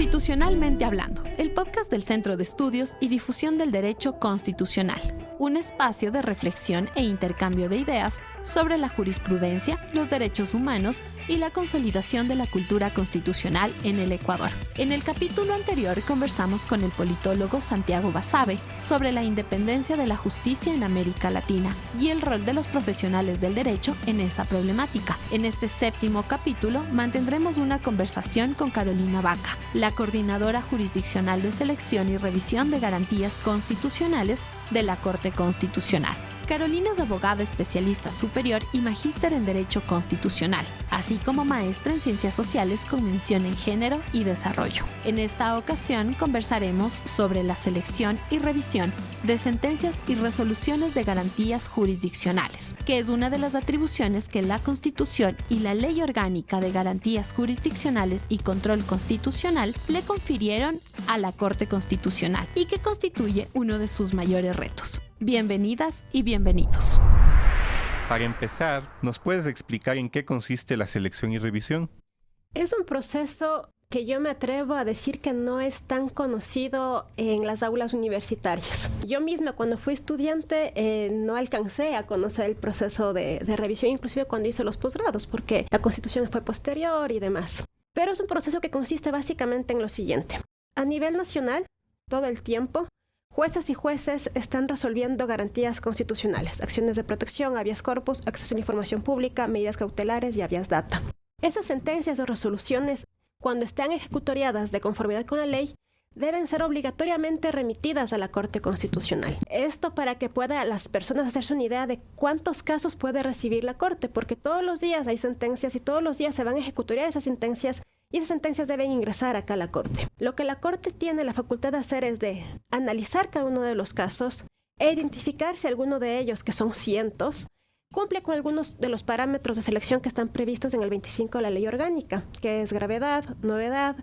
Constitucionalmente Hablando, el podcast del Centro de Estudios y Difusión del Derecho Constitucional, un espacio de reflexión e intercambio de ideas sobre la jurisprudencia, los derechos humanos y la consolidación de la cultura constitucional en el Ecuador. En el capítulo anterior conversamos con el politólogo Santiago Basabe sobre la independencia de la justicia en América Latina y el rol de los profesionales del derecho en esa problemática. En este séptimo capítulo mantendremos una conversación con Carolina Vaca, la coordinadora jurisdiccional de selección y revisión de garantías constitucionales de la Corte Constitucional. Carolina es abogada especialista superior y magíster en Derecho Constitucional, así como maestra en Ciencias Sociales con mención en Género y Desarrollo. En esta ocasión conversaremos sobre la selección y revisión de sentencias y resoluciones de garantías jurisdiccionales, que es una de las atribuciones que la Constitución y la Ley Orgánica de Garantías Jurisdiccionales y Control Constitucional le confirieron a la Corte Constitucional y que constituye uno de sus mayores retos. Bienvenidas y bienvenidos. Para empezar, ¿nos puedes explicar en qué consiste la selección y revisión? Es un proceso que yo me atrevo a decir que no es tan conocido en las aulas universitarias. Yo misma cuando fui estudiante no alcancé a conocer el proceso de revisión, inclusive cuando hice los posgrados, porque la Constitución fue posterior y demás. Pero es un proceso que consiste básicamente en lo siguiente. A nivel nacional, todo el tiempo, juezas y jueces están resolviendo garantías constitucionales, acciones de protección, habeas corpus, acceso a la información pública, medidas cautelares y habeas data. Esas sentencias o resoluciones, cuando están ejecutoriadas de conformidad con la ley, deben ser obligatoriamente remitidas a la Corte Constitucional. Esto para que puedan las personas hacerse una idea de cuántos casos puede recibir la Corte, porque todos los días hay sentencias y todos los días se van a ejecutoriar esas sentencias y esas sentencias deben ingresar acá a la Corte. Lo que la Corte tiene la facultad de hacer es de analizar cada uno de los casos e identificar si alguno de ellos, que son cientos, cumple con algunos de los parámetros de selección que están previstos en el 25 de la Ley Orgánica, que es gravedad, novedad,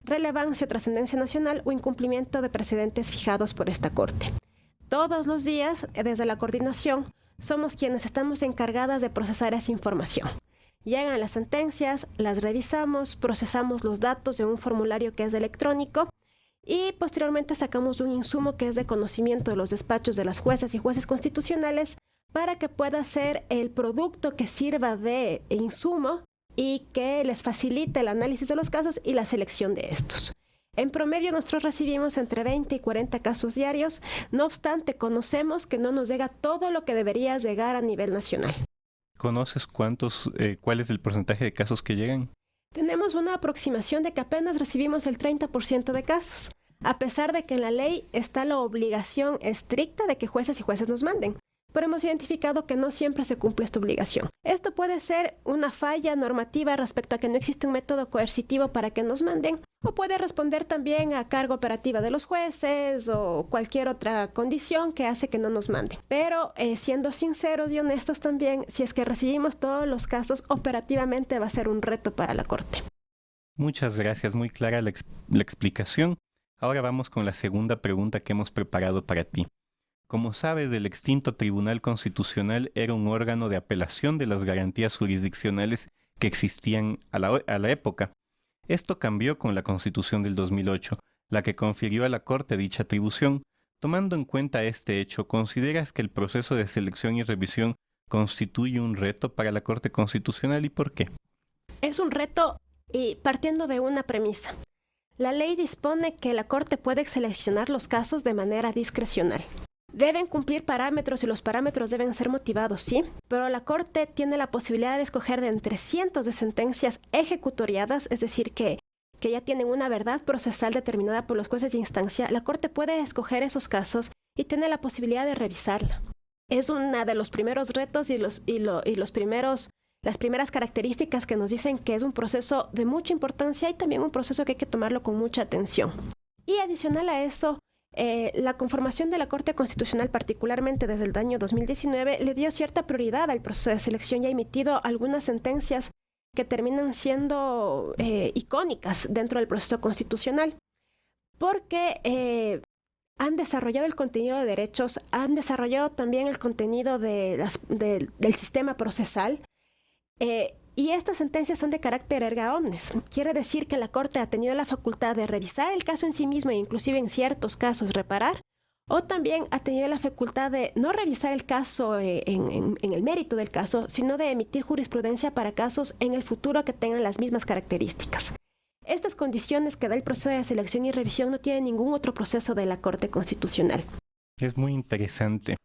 relevancia o trascendencia nacional o incumplimiento de precedentes fijados por esta Corte. Todos los días, desde la coordinación, somos quienes estamos encargadas de procesar esa información. Llegan las sentencias, las revisamos, procesamos los datos en un formulario que es electrónico y posteriormente sacamos un insumo que es de conocimiento de los despachos de las juezas y jueces constitucionales para que pueda ser el producto que sirva de insumo y que les facilite el análisis de los casos y la selección de estos. En promedio nosotros recibimos entre 20 y 40 casos diarios, no obstante conocemos que no nos llega todo lo que debería llegar a nivel nacional. ¿Conoces cuál es el porcentaje de casos que llegan? Tenemos una aproximación de que apenas recibimos el 30% de casos, a pesar de que en la ley está la obligación estricta de que jueces y jueces nos manden. Pero hemos identificado que no siempre se cumple esta obligación. Esto puede ser una falla normativa respecto a que no existe un método coercitivo para que nos manden, o puede responder también a carga operativa de los jueces o cualquier otra condición que hace que no nos manden. Pero siendo sinceros y honestos también, si es que recibimos todos los casos, operativamente va a ser un reto para la Corte. Muchas gracias, muy clara la explicación. Ahora vamos con la segunda pregunta que hemos preparado para ti. Como sabes, el extinto Tribunal Constitucional era un órgano de apelación de las garantías jurisdiccionales que existían a la época. Esto cambió con la Constitución del 2008, la que confirió a la Corte dicha atribución. Tomando en cuenta este hecho, ¿consideras que el proceso de selección y revisión constituye un reto para la Corte Constitucional y por qué? Es un reto y partiendo de una premisa. La ley dispone que la Corte puede seleccionar los casos de manera discrecional. Deben cumplir parámetros y los parámetros deben ser motivados, sí, pero la Corte tiene la posibilidad de escoger de entre cientos de sentencias ejecutoriadas, es decir, que ya tienen una verdad procesal determinada por los jueces de instancia. La Corte puede escoger esos casos y tiene la posibilidad de revisarla. Es uno de los primeros retos y las primeras características que nos dicen que es un proceso de mucha importancia y también un proceso que hay que tomarlo con mucha atención. Y adicional a eso, la conformación de la Corte Constitucional, particularmente desde el año 2019, le dio cierta prioridad al proceso de selección y ha emitido algunas sentencias que terminan siendo icónicas dentro del proceso constitucional, porque han desarrollado el contenido de derechos, han desarrollado también el contenido del sistema procesal Y estas sentencias son de carácter erga omnes. Quiere decir que la Corte ha tenido la facultad de revisar el caso en sí mismo e inclusive en ciertos casos reparar, o también ha tenido la facultad de no revisar el caso en el mérito del caso, sino de emitir jurisprudencia para casos en el futuro que tengan las mismas características. Estas condiciones que da el proceso de selección y revisión no tiene ningún otro proceso de la Corte Constitucional. Es muy interesante.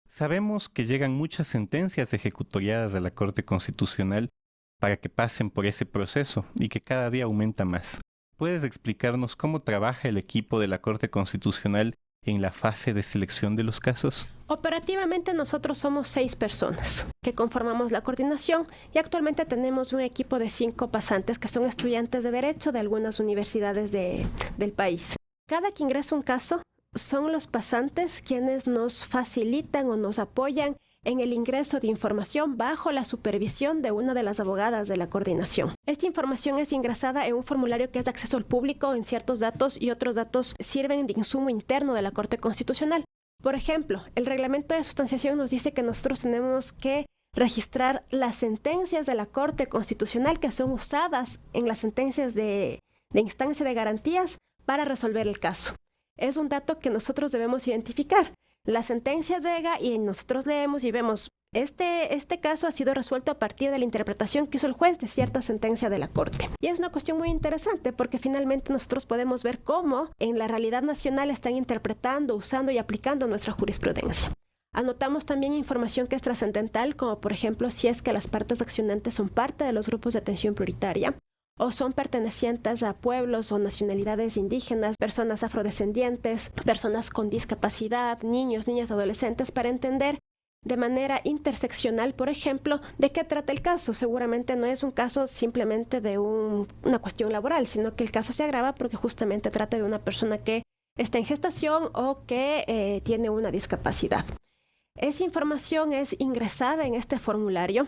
Sabemos que llegan muchas sentencias ejecutoriadas de la Corte Constitucional para que pasen por ese proceso y que cada día aumenta más. ¿Puedes explicarnos cómo trabaja el equipo de la Corte Constitucional en la fase de selección de los casos? Operativamente nosotros somos 6 personas que conformamos la coordinación y actualmente tenemos un equipo de 5 pasantes que son estudiantes de Derecho de algunas universidades del país. Cada que ingresa un caso, son los pasantes quienes nos facilitan o nos apoyan en el ingreso de información bajo la supervisión de una de las abogadas de la coordinación. Esta información es ingresada en un formulario que es de acceso al público en ciertos datos y otros datos sirven de insumo interno de la Corte Constitucional. Por ejemplo, el reglamento de sustanciación nos dice que nosotros tenemos que registrar las sentencias de la Corte Constitucional que son usadas en las sentencias de instancia de garantías para resolver el caso. Es un dato que nosotros debemos identificar. Las sentencias llega y nosotros leemos y vemos, este caso ha sido resuelto a partir de la interpretación que hizo el juez de cierta sentencia de la Corte. Y es una cuestión muy interesante porque finalmente nosotros podemos ver cómo en la realidad nacional están interpretando, usando y aplicando nuestra jurisprudencia. Anotamos también información que es trascendental, como por ejemplo si es que las partes accionantes son parte de los grupos de atención prioritaria, o son pertenecientes a pueblos o nacionalidades indígenas, personas afrodescendientes, personas con discapacidad, niños, niñas, adolescentes, para entender de manera interseccional, por ejemplo, de qué trata el caso. Seguramente no es un caso simplemente de una cuestión laboral, sino que el caso se agrava porque justamente trata de una persona que está en gestación o que tiene una discapacidad. Esa información es ingresada en este formulario.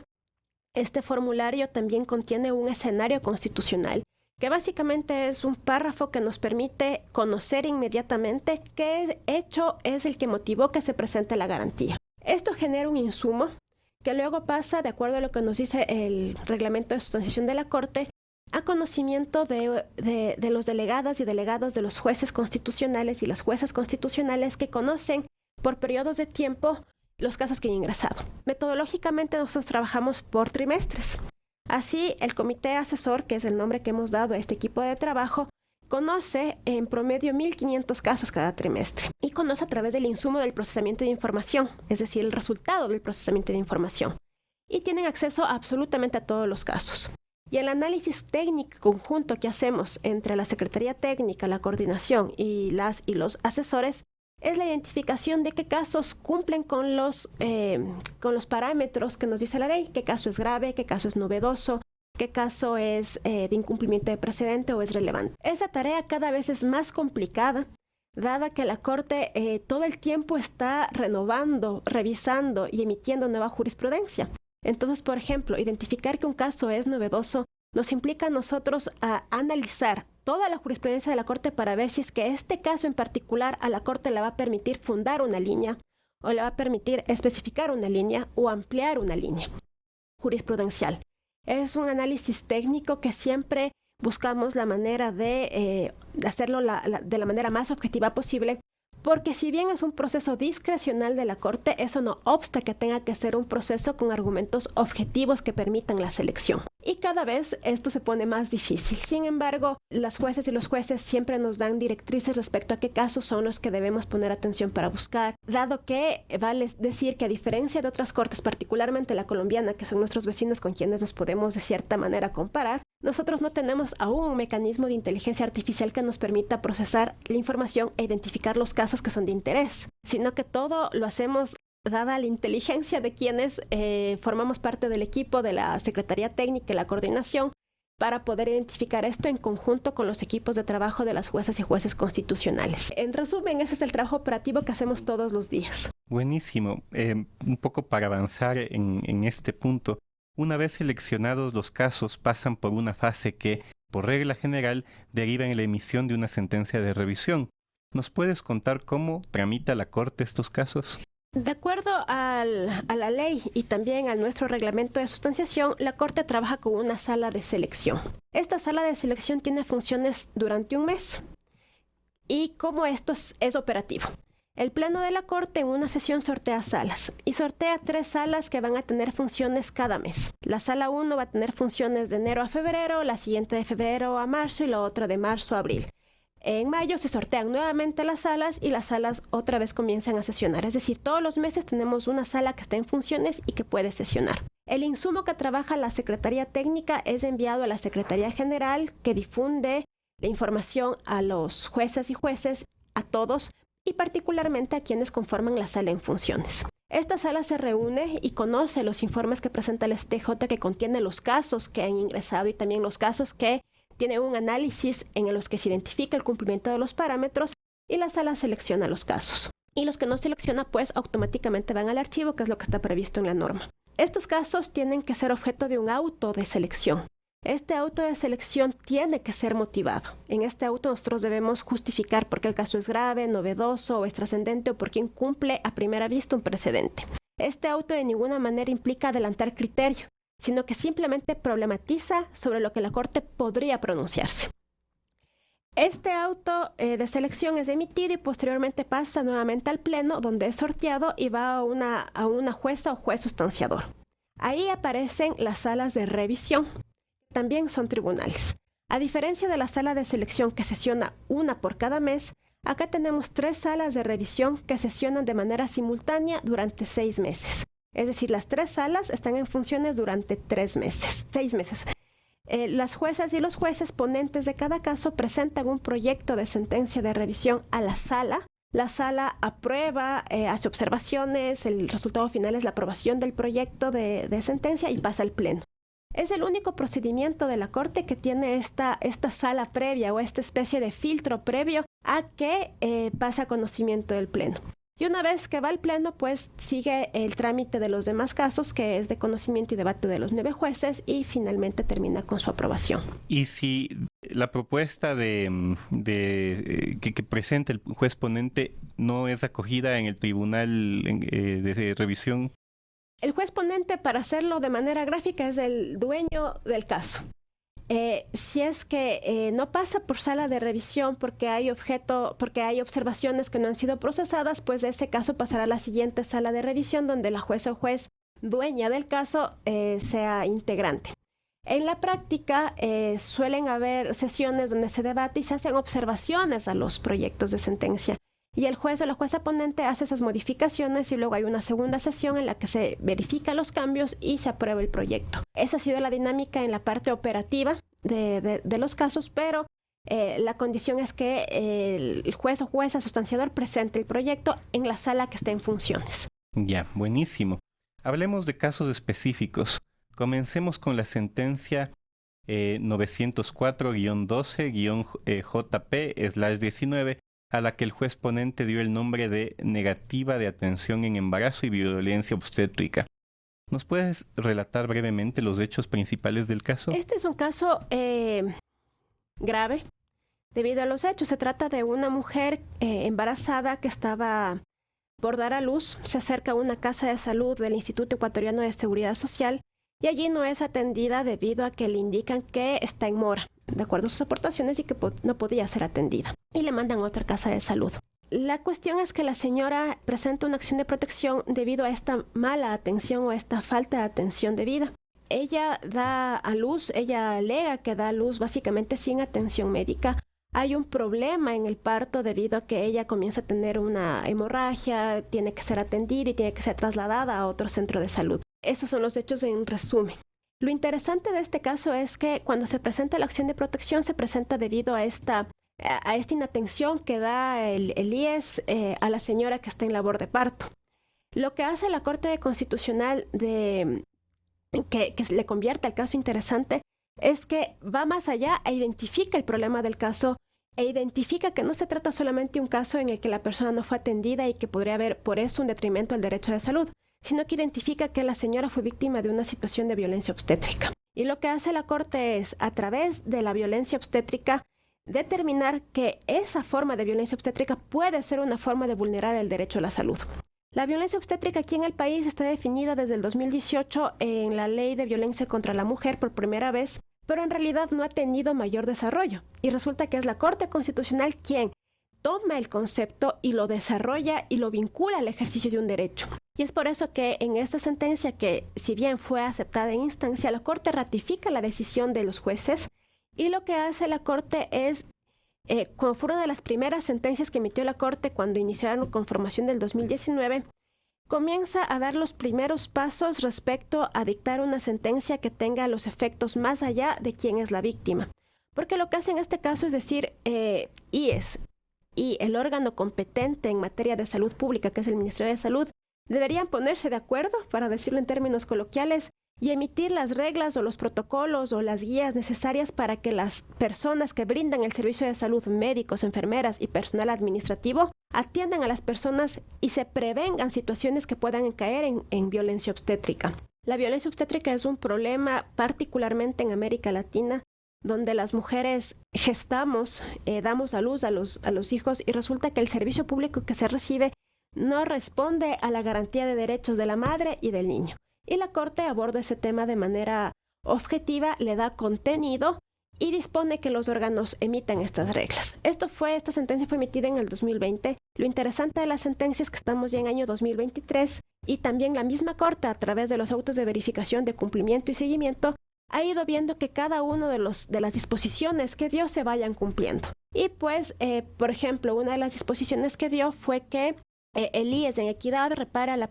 Este formulario también contiene un escenario constitucional, que básicamente es un párrafo que nos permite conocer inmediatamente qué hecho es el que motivó que se presente la garantía. Esto genera un insumo que luego pasa, de acuerdo a lo que nos dice el reglamento de sustanciación de la Corte, a conocimiento de los delegadas y delegados de los jueces constitucionales y las juezas constitucionales que conocen por periodos de tiempo los casos que han ingresado. Metodológicamente nosotros trabajamos por trimestres. Así, el comité asesor, que es el nombre que hemos dado a este equipo de trabajo, conoce en promedio 1.500 casos cada trimestre y conoce a través del insumo del procesamiento de información, es decir, el resultado del procesamiento de información. Y tienen acceso absolutamente a todos los casos. Y el análisis técnico conjunto que hacemos entre la Secretaría Técnica, la coordinación y los asesores es la identificación de qué casos cumplen con los parámetros que nos dice la ley, qué caso es grave, qué caso es novedoso, qué caso es de incumplimiento de precedente o es relevante. Esa tarea cada vez es más complicada, dada que la Corte todo el tiempo está renovando, revisando y emitiendo nueva jurisprudencia. Entonces, por ejemplo, identificar que un caso es novedoso nos implica a nosotros a analizar toda la jurisprudencia de la Corte para ver si es que este caso en particular a la Corte le va a permitir fundar una línea o le va a permitir especificar una línea o ampliar una línea jurisprudencial. Es un análisis técnico que siempre buscamos la manera de hacerlo de la manera más objetiva posible, porque si bien es un proceso discrecional de la Corte, eso no obsta que tenga que ser un proceso con argumentos objetivos que permitan la selección. Y cada vez esto se pone más difícil. Sin embargo, las jueces y los jueces siempre nos dan directrices respecto a qué casos son los que debemos poner atención para buscar, dado que vale decir que a diferencia de otras cortes, particularmente la colombiana, que son nuestros vecinos con quienes nos podemos de cierta manera comparar, nosotros no tenemos aún un mecanismo de inteligencia artificial que nos permita procesar la información e identificar los casos que son de interés, sino que todo lo hacemos dada la inteligencia de quienes formamos parte del equipo de la Secretaría Técnica y la coordinación para poder identificar esto en conjunto con los equipos de trabajo de las juezas y jueces constitucionales. En resumen, ese es el trabajo operativo que hacemos todos los días. Buenísimo. Un poco para avanzar en este punto, una vez seleccionados los casos pasan por una fase que, por regla general, deriva en la emisión de una sentencia de revisión. ¿Nos puedes contar cómo tramita la Corte estos casos? De acuerdo a la ley y también a nuestro reglamento de sustanciación, la Corte trabaja con una sala de selección. Esta sala de selección tiene funciones durante un mes. ¿Y cómo esto es operativo? El Pleno de la Corte en una sesión sortea salas y sortea 3 salas que van a tener funciones cada mes. La sala 1 va a tener funciones de enero a febrero, la siguiente de febrero a marzo y la otra de marzo a abril. En mayo se sortean nuevamente las salas y las salas otra vez comienzan a sesionar. Es decir, todos los meses tenemos una sala que está en funciones y que puede sesionar. El insumo que trabaja la Secretaría Técnica es enviado a la Secretaría General, que difunde la información a los jueces y jueces, a todos, y particularmente a quienes conforman la sala en funciones. Esta sala se reúne y conoce los informes que presenta el STJ, que contienen los casos que han ingresado y también los casos que tiene un análisis en los que se identifica el cumplimiento de los parámetros, y la sala selecciona los casos. Y los que no selecciona, pues automáticamente van al archivo, que es lo que está previsto en la norma. Estos casos tienen que ser objeto de un auto de selección. Este auto de selección tiene que ser motivado. En este auto nosotros debemos justificar por qué el caso es grave, novedoso o es trascendente, o por qué incumple a primera vista un precedente. Este auto de ninguna manera implica adelantar criterio, sino que simplemente problematiza sobre lo que la Corte podría pronunciarse. Este auto de selección es emitido y posteriormente pasa nuevamente al Pleno, donde es sorteado y va a una jueza o juez sustanciador. Ahí aparecen las salas de revisión, que también son tribunales. A diferencia de la sala de selección, que sesiona una por cada mes, acá tenemos 3 salas de revisión que sesionan de manera simultánea durante 6 meses. Es decir, las 3 salas están en funciones durante 6 meses. Las juezas y los jueces ponentes de cada caso presentan un proyecto de sentencia de revisión a la sala. La sala aprueba, hace observaciones, el resultado final es la aprobación del proyecto de sentencia y pasa al Pleno. Es el único procedimiento de la Corte que tiene esta sala previa o esta especie de filtro previo a que pase a conocimiento del Pleno. Y una vez que va al Pleno, pues sigue el trámite de los demás casos, que es de conocimiento y debate de los 9 jueces, y finalmente termina con su aprobación. Y si la propuesta que presenta el juez ponente no es acogida en el tribunal de revisión. El juez ponente, para hacerlo de manera gráfica, es el dueño del caso. Si es que no pasa por sala de revisión porque hay observaciones que no han sido procesadas, pues ese caso pasará a la siguiente sala de revisión, donde la jueza o juez dueña del caso sea integrante. En la práctica suelen haber sesiones donde se debate y se hacen observaciones a los proyectos de sentencia. Y el juez o la jueza ponente hace esas modificaciones y luego hay una segunda sesión en la que se verifican los cambios y se aprueba el proyecto. Esa ha sido la dinámica en la parte operativa de los casos, pero la condición es que el juez o jueza sustanciador presente el proyecto en la sala que esté en funciones. Ya, buenísimo. Hablemos de casos específicos. Comencemos con la sentencia 904-12-JP/19, a la que el juez ponente dio el nombre de negativa de atención en embarazo y violencia obstétrica. ¿Nos puedes relatar brevemente los hechos principales del caso? Este es un caso grave debido a los hechos. Se trata de una mujer embarazada que estaba por dar a luz. Se acerca a una casa de salud del Instituto Ecuatoriano de Seguridad Social y allí no es atendida debido a que le indican que está en mora, de acuerdo a sus aportaciones, y que no podía ser atendida. Y le mandan a otra casa de salud. La cuestión es que la señora presenta una acción de protección debido a esta mala atención o a esta falta de atención debida. Ella da a luz, ella alega que da a luz básicamente sin atención médica. Hay un problema en el parto debido a que ella comienza a tener una hemorragia, tiene que ser atendida y tiene que ser trasladada a otro centro de salud. Esos son los hechos en resumen. Lo interesante de este caso es que cuando se presenta la acción de protección se presenta debido a esta inatención que da el IES a la señora que está en labor de parto. Lo que hace la Corte Constitucional que le convierte al caso interesante es que va más allá e identifica el problema del caso e identifica que no se trata solamente de un caso en el que la persona no fue atendida y que podría haber por eso un detrimento al derecho de salud, sino que identifica que la señora fue víctima de una situación de violencia obstétrica. Y lo que hace la Corte es, a través de la violencia obstétrica, determinar que esa forma de violencia obstétrica puede ser una forma de vulnerar el derecho a la salud. La violencia obstétrica aquí en el país está definida desde el 2018 en la Ley de Violencia contra la Mujer por primera vez, pero en realidad no ha tenido mayor desarrollo. Y resulta que es la Corte Constitucional quien toma el concepto y lo desarrolla y lo vincula al ejercicio de un derecho. Y es por eso que en esta sentencia, que si bien fue aceptada en instancia, la Corte ratifica la decisión de los jueces, y lo que hace la Corte es, como fue una de las primeras sentencias que emitió la Corte cuando iniciaron con formación del 2019, comienza a dar los primeros pasos respecto a dictar una sentencia que tenga los efectos más allá de quién es la víctima. Porque lo que hace en este caso es decir, IES y el órgano competente en materia de salud pública, que es el Ministerio de Salud, deberían ponerse de acuerdo, para decirlo en términos coloquiales, y emitir las reglas o los protocolos o las guías necesarias para que las personas que brindan el servicio de salud, médicos, enfermeras y personal administrativo, atiendan a las personas y se prevengan situaciones que puedan caer en violencia obstétrica. La violencia obstétrica es un problema particularmente en América Latina, donde las mujeres gestamos, damos a luz a los hijos, y resulta que el servicio público que se recibe no responde a la garantía de derechos de la madre y del niño. Y la Corte aborda ese tema de manera objetiva, le da contenido y dispone que los órganos emitan estas reglas. Esta sentencia fue emitida en el 2020. Lo interesante de la sentencia es que estamos ya en año 2023 y también la misma Corte, a través de los autos de verificación de cumplimiento y seguimiento, ha ido viendo que cada uno de las disposiciones que dio se vayan cumpliendo. Y pues, por ejemplo, una de las disposiciones que dio fue que el IES en equidad repara a la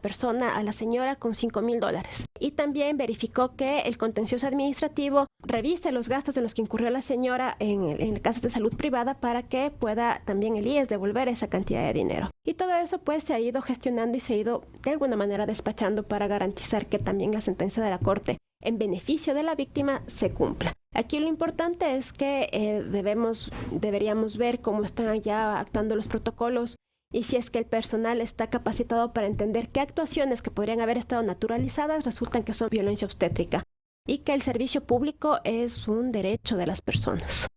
señora con $5,000. Y también verificó que el contencioso administrativo revise los gastos en los que incurrió la señora en casas de salud privada para que pueda también el IES devolver esa cantidad de dinero. Y todo eso pues se ha ido gestionando y se ha ido de alguna manera despachando para garantizar que también la sentencia de la Corte en beneficio de la víctima se cumpla. Aquí lo importante es que deberíamos ver cómo están ya actuando los protocolos y si es que el personal está capacitado para entender qué actuaciones que podrían haber estado naturalizadas resultan que son violencia obstétrica, y que el servicio público es un derecho de las personas.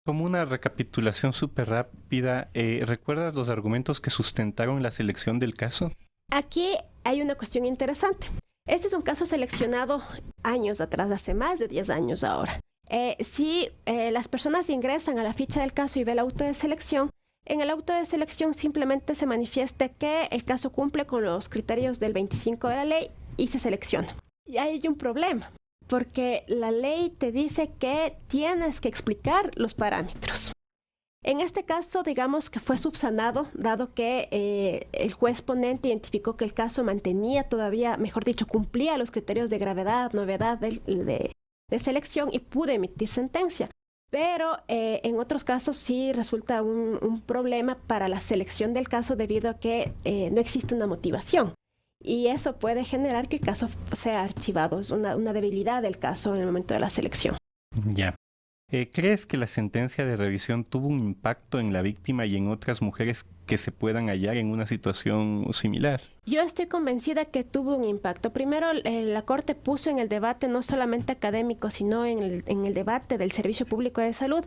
Como una recapitulación súper rápida, ¿recuerdas los argumentos que sustentaron la selección del caso? Aquí hay una cuestión interesante. Este es un caso seleccionado años atrás, hace más de 10 años ahora. Si las personas ingresan a la ficha del caso y ven el auto de selección, en el auto de selección simplemente se manifiesta que el caso cumple con los criterios del 25 de la ley y se selecciona. Y hay un problema, porque la ley te dice que tienes que explicar los parámetros. En este caso, digamos que fue subsanado, dado que el juez ponente identificó que el caso mantenía todavía, mejor dicho, cumplía los criterios de gravedad, novedad de selección, y pudo emitir sentencia. Pero en otros casos sí resulta un problema para la selección del caso debido a que no existe una motivación. Y eso puede generar que el caso sea archivado. Es una debilidad del caso en el momento de la selección. Ya. ¿Crees que la sentencia de revisión tuvo un impacto en la víctima y en otras mujeres que se puedan hallar en una situación similar? Yo estoy convencida que tuvo un impacto. Primero, la Corte puso en el debate, no solamente académico, sino en el debate del servicio público de salud,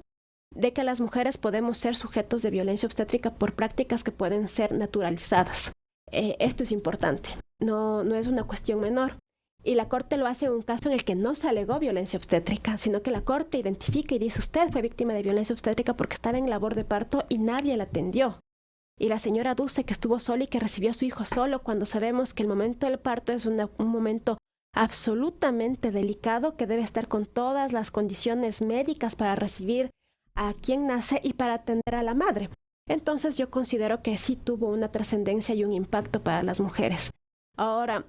de que las mujeres podemos ser sujetos de violencia obstétrica por prácticas que pueden ser naturalizadas. Esto es importante, no es una cuestión menor. Y la Corte lo hace en un caso en el que no se alegó violencia obstétrica, sino que la Corte identifica y dice: usted fue víctima de violencia obstétrica porque estaba en labor de parto y nadie la atendió. Y la señora aduce que estuvo sola y que recibió a su hijo solo, cuando sabemos que el momento del parto es un momento absolutamente delicado, que debe estar con todas las condiciones médicas para recibir a quien nace y para atender a la madre. Entonces yo considero que sí tuvo una trascendencia y un impacto para las mujeres. Ahora,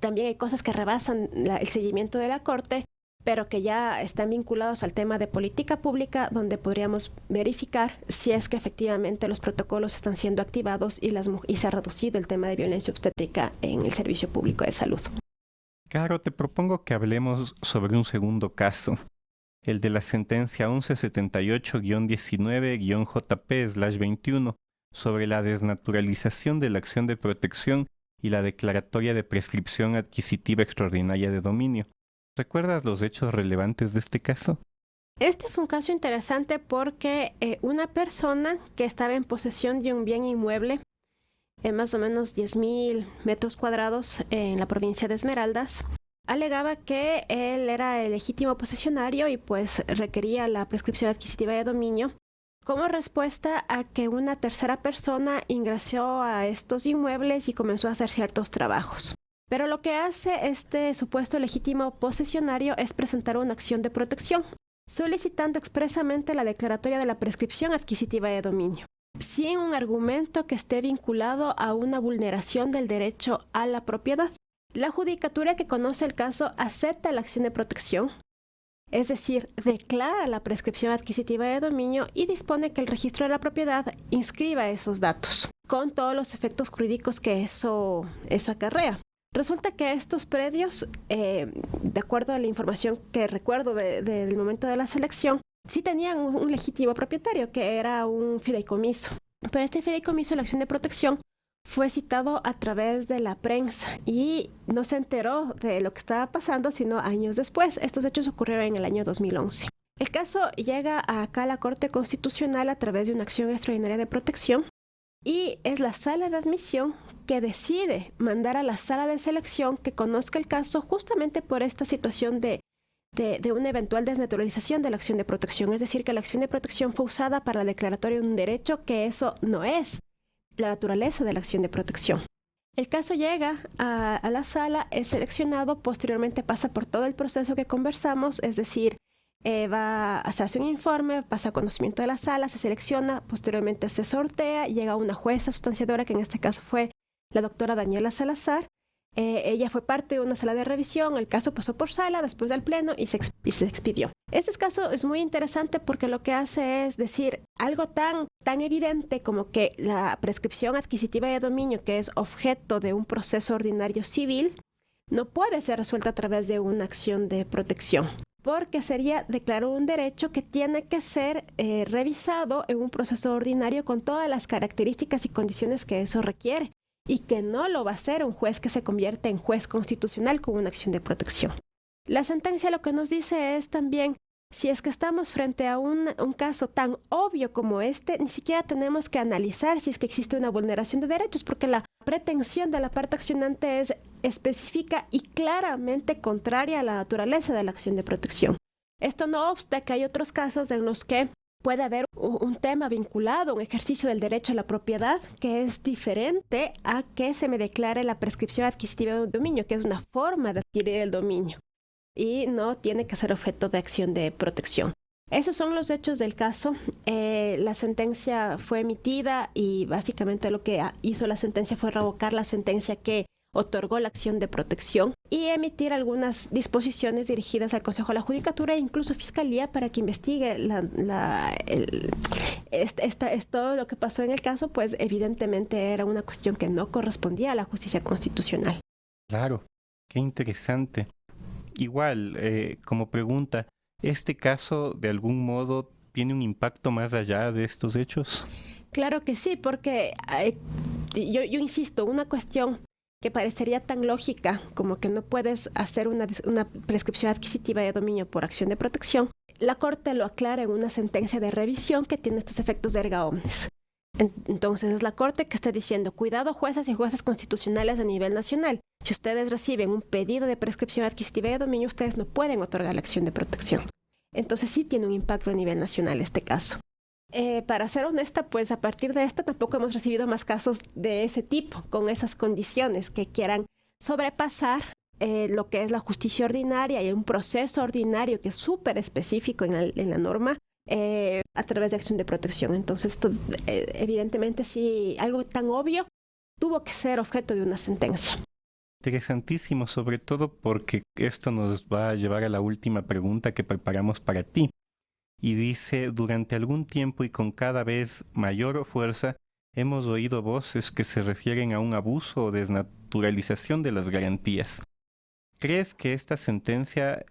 también hay cosas que rebasan el seguimiento de la Corte, pero que ya están vinculados al tema de política pública, donde podríamos verificar si es que efectivamente los protocolos están siendo activados y se ha reducido el tema de violencia obstétrica en el servicio público de salud. Caro, te propongo que hablemos sobre un segundo caso, el de la sentencia 1178-19-JP/21 sobre la desnaturalización de la acción de protección y la declaratoria de prescripción adquisitiva extraordinaria de dominio. ¿Recuerdas los hechos relevantes de este caso? Este fue un caso interesante porque una persona que estaba en posesión de un bien inmueble más o menos 10.000 metros cuadrados en la provincia de Esmeraldas, alegaba que él era el legítimo posesionario y pues requería la prescripción adquisitiva de dominio como respuesta a que una tercera persona ingresó a estos inmuebles y comenzó a hacer ciertos trabajos. Pero lo que hace este supuesto legítimo posesionario es presentar una acción de protección, solicitando expresamente la declaratoria de la prescripción adquisitiva de dominio, sin un argumento que esté vinculado a una vulneración del derecho a la propiedad. La judicatura que conoce el caso acepta la acción de protección, es decir, declara la prescripción adquisitiva de dominio y dispone que el registro de la propiedad inscriba esos datos, con todos los efectos jurídicos que eso acarrea. Resulta que estos predios, de acuerdo a la información que recuerdo del momento de la selección, sí tenían un legítimo propietario, que era un fideicomiso. Pero este fideicomiso, la acción de protección, fue citado a través de la prensa y no se enteró de lo que estaba pasando sino años después. Estos hechos ocurrieron en el año 2011. El caso llega acá a la Corte Constitucional a través de una acción extraordinaria de protección y es la sala de admisión que decide mandar a la sala de selección que conozca el caso justamente por esta situación de una eventual desnaturalización de la acción de protección. Es decir, que la acción de protección fue usada para la declaratoria de un derecho que eso no es la naturaleza de la acción de protección. El caso llega a la sala, es seleccionado, posteriormente pasa por todo el proceso que conversamos, es decir, se hace un informe, pasa a conocimiento de la sala, se selecciona, posteriormente se sortea, llega una jueza sustanciadora, que en este caso fue la doctora Daniela Salazar. Ella fue parte de una sala de revisión, el caso pasó por sala, después del pleno y se expidió. Este caso es muy interesante porque lo que hace es decir algo tan evidente como que la prescripción adquisitiva de dominio, que es objeto de un proceso ordinario civil, no puede ser resuelta a través de una acción de protección, porque sería declarar un derecho que tiene que ser revisado en un proceso ordinario con todas las características y condiciones que eso requiere, y que no lo va a hacer un juez que se convierte en juez constitucional con una acción de protección. La sentencia lo que nos dice es también, si es que estamos frente a un caso tan obvio como este, ni siquiera tenemos que analizar si es que existe una vulneración de derechos, porque la pretensión de la parte accionante es específica y claramente contraria a la naturaleza de la acción de protección. Esto no obsta que hay otros casos en los que puede haber un tema vinculado a un ejercicio del derecho a la propiedad que es diferente a que se me declare la prescripción adquisitiva de un dominio, que es una forma de adquirir el dominio y no tiene que ser objeto de acción de protección. Esos son los hechos del caso. La sentencia fue emitida y básicamente lo que hizo la sentencia fue revocar la sentencia que otorgó la acción de protección y emitir algunas disposiciones dirigidas al Consejo de la Judicatura e incluso Fiscalía para que investigue todo lo que pasó en el caso, pues evidentemente era una cuestión que no correspondía a la justicia constitucional. Claro, qué interesante. Igual, como pregunta, ¿este caso de algún modo tiene un impacto más allá de estos hechos? Claro que sí, porque yo insisto, una cuestión que parecería tan lógica como que no puedes hacer una prescripción adquisitiva de dominio por acción de protección, la Corte lo aclara en una sentencia de revisión que tiene estos efectos de erga omnes. Entonces es la Corte que está diciendo, cuidado juezas y jueces constitucionales a nivel nacional. Si ustedes reciben un pedido de prescripción adquisitiva de dominio, ustedes no pueden otorgar la acción de protección. Entonces sí tiene un impacto a nivel nacional este caso. Para ser honesta, pues a partir de esto tampoco hemos recibido más casos de ese tipo, con esas condiciones que quieran sobrepasar lo que es la justicia ordinaria y un proceso ordinario que es súper específico en la norma a través de acción de protección. Entonces, esto, evidentemente, sí, algo tan obvio tuvo que ser objeto de una sentencia. Interesantísimo, sobre todo porque esto nos va a llevar a la última pregunta que preparamos para ti. Y dice, durante algún tiempo y con cada vez mayor fuerza, hemos oído voces que se refieren a un abuso o desnaturalización de las garantías. ¿Crees que esta sentencia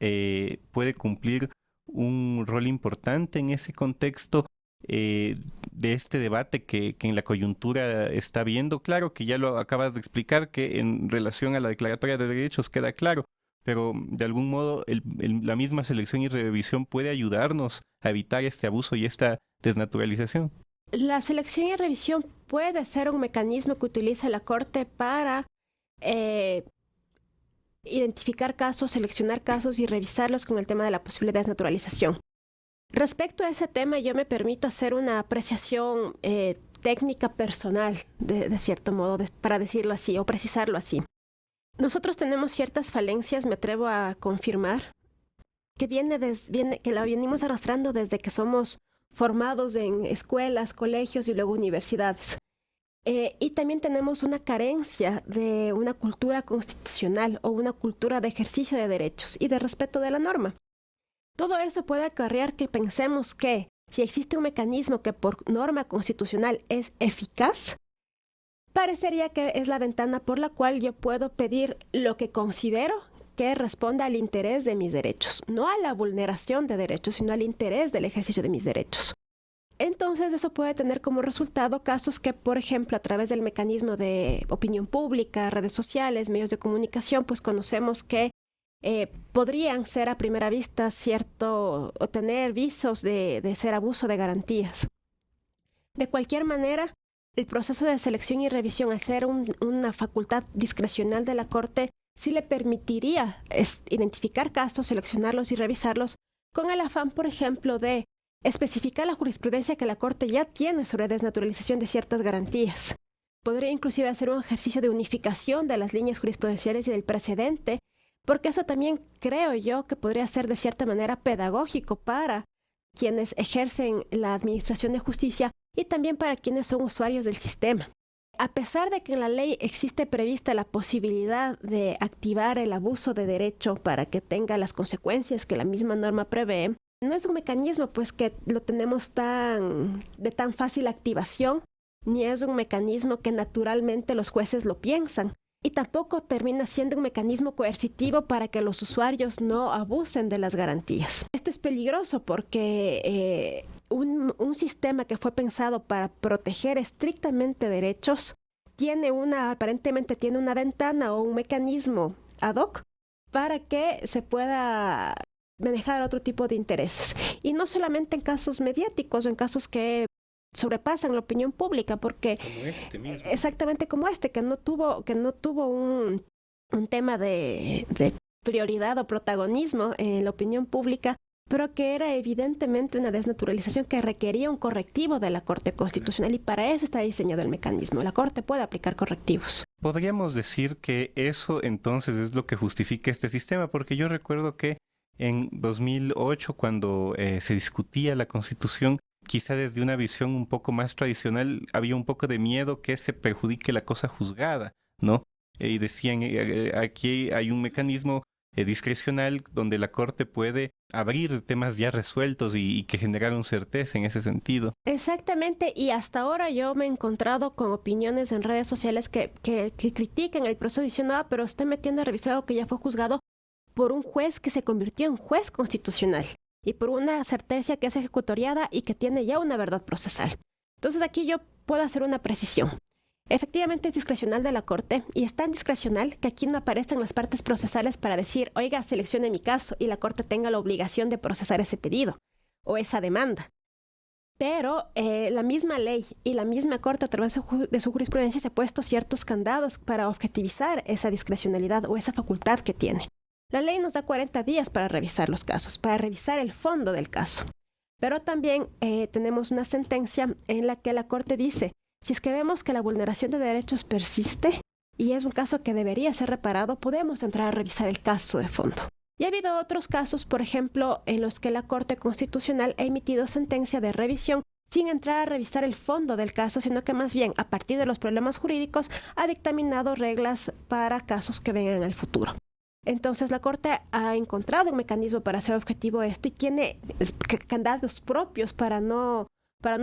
puede cumplir un rol importante en ese contexto de este debate que en la coyuntura está viendo? Claro que ya lo acabas de explicar, que en relación a la declaratoria de derechos queda claro, pero de algún modo la misma selección y revisión puede ayudarnos a evitar este abuso y esta desnaturalización. La selección y revisión puede ser un mecanismo que utiliza la Corte para identificar casos, seleccionar casos y revisarlos con el tema de la posible desnaturalización. Respecto a ese tema, yo me permito hacer una apreciación técnica personal, de cierto modo, para decirlo así o precisarlo así. Nosotros tenemos ciertas falencias, me atrevo a confirmar, que la venimos arrastrando desde que somos formados en escuelas, colegios y luego universidades. Y también tenemos una carencia de una cultura constitucional o una cultura de ejercicio de derechos y de respeto de la norma. Todo eso puede acarrear que pensemos que si existe un mecanismo que por norma constitucional es eficaz, parecería que es la ventana por la cual yo puedo pedir lo que considero que responda al interés de mis derechos, no a la vulneración de derechos, sino al interés del ejercicio de mis derechos. Entonces, eso puede tener como resultado casos que, por ejemplo, a través del mecanismo de opinión pública, redes sociales, medios de comunicación, pues conocemos que podrían ser a primera vista o tener visos de ser abuso de garantías. De cualquier manera, el proceso de selección y revisión, al ser una facultad discrecional de la Corte, sí le permitiría identificar casos, seleccionarlos y revisarlos con el afán, por ejemplo, de especificar la jurisprudencia que la Corte ya tiene sobre desnaturalización de ciertas garantías. Podría inclusive hacer un ejercicio de unificación de las líneas jurisprudenciales y del precedente, porque eso también creo yo que podría ser de cierta manera pedagógico para quienes ejercen la administración de justicia y también para quienes son usuarios del sistema. A pesar de que en la ley existe prevista la posibilidad de activar el abuso de derecho para que tenga las consecuencias que la misma norma prevé, no es un mecanismo pues que lo tenemos de tan fácil activación, ni es un mecanismo que naturalmente los jueces lo piensan, y tampoco termina siendo un mecanismo coercitivo para que los usuarios no abusen de las garantías. Esto es peligroso porque un sistema que fue pensado para proteger estrictamente derechos aparentemente tiene una ventana o un mecanismo ad hoc para que se pueda manejar otro tipo de intereses. Y no solamente en casos mediáticos o en casos que sobrepasan la opinión pública, porque como este mismo. Exactamente como que no tuvo un tema de prioridad o protagonismo en la opinión pública, pero que era evidentemente una desnaturalización que requería un correctivo de la Corte Constitucional, y para eso está diseñado el mecanismo. La Corte puede aplicar correctivos. Podríamos decir que eso entonces es lo que justifica este sistema, porque yo recuerdo que en 2008, cuando se discutía la Constitución, quizá desde una visión un poco más tradicional, había un poco de miedo que se perjudique la cosa juzgada, ¿no? Y decían, aquí hay un mecanismo discrecional donde la Corte puede abrir temas ya resueltos y que generaron certeza en ese sentido. Exactamente, y hasta ahora yo me he encontrado con opiniones en redes sociales que critican el proceso diciendo, pero está metiendo a revisar algo que ya fue juzgado por un juez que se convirtió en juez constitucional y por una certeza que es ejecutoriada y que tiene ya una verdad procesal. Entonces aquí yo puedo hacer una precisión. Efectivamente es discrecional de la Corte, y es tan discrecional que aquí no aparecen las partes procesales para decir, oiga, seleccione mi caso, y la Corte tenga la obligación de procesar ese pedido o esa demanda. Pero la misma ley y la misma Corte, a través de su jurisprudencia, se ha puesto ciertos candados para objetivizar esa discrecionalidad o esa facultad que tiene. La ley nos da 40 días para revisar los casos, para revisar el fondo del caso. Pero también tenemos una sentencia en la que la Corte dice, si es que vemos que la vulneración de derechos persiste y es un caso que debería ser reparado, podemos entrar a revisar el caso de fondo. Y ha habido otros casos, por ejemplo, en los que la Corte Constitucional ha emitido sentencia de revisión sin entrar a revisar el fondo del caso, sino que más bien, a partir de los problemas jurídicos, ha dictaminado reglas para casos que vengan al futuro. Entonces la Corte ha encontrado un mecanismo para hacer objetivo esto y tiene candados propios para no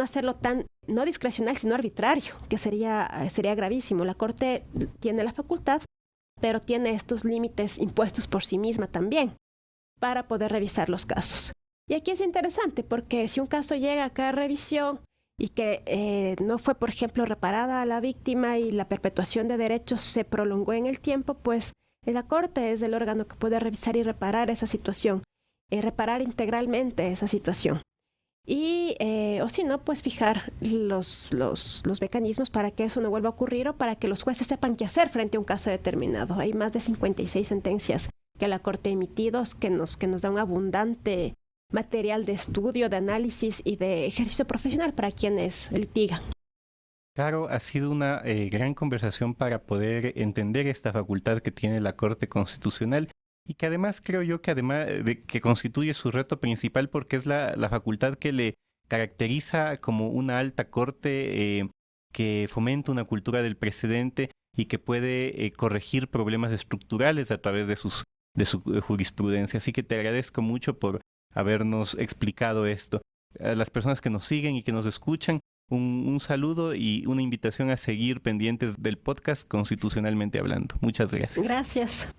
hacerlo tan, no discrecional, sino arbitrario, que sería gravísimo. La Corte tiene la facultad, pero tiene estos límites impuestos por sí misma también para poder revisar los casos. Y aquí es interesante porque si un caso llega acá a revisión y que no fue, por ejemplo, reparada a la víctima y la perpetuación de derechos se prolongó en el tiempo, pues la Corte es el órgano que puede revisar y reparar esa situación, reparar integralmente esa situación. Y o si no, pues fijar los mecanismos para que eso no vuelva a ocurrir o para que los jueces sepan qué hacer frente a un caso determinado. Hay más de 56 sentencias que la Corte ha emitido que nos da un abundante material de estudio, de análisis y de ejercicio profesional para quienes litigan. Caro, ha sido una gran conversación para poder entender esta facultad que tiene la Corte Constitucional y que además creo yo que además de que constituye su reto principal porque es la facultad que le caracteriza como una alta corte que fomenta una cultura del precedente y que puede corregir problemas estructurales a través de su jurisprudencia. Así que te agradezco mucho por habernos explicado esto. A las personas que nos siguen y que nos escuchan, un saludo y una invitación a seguir pendientes del podcast Constitucionalmente Hablando. Muchas gracias. Gracias.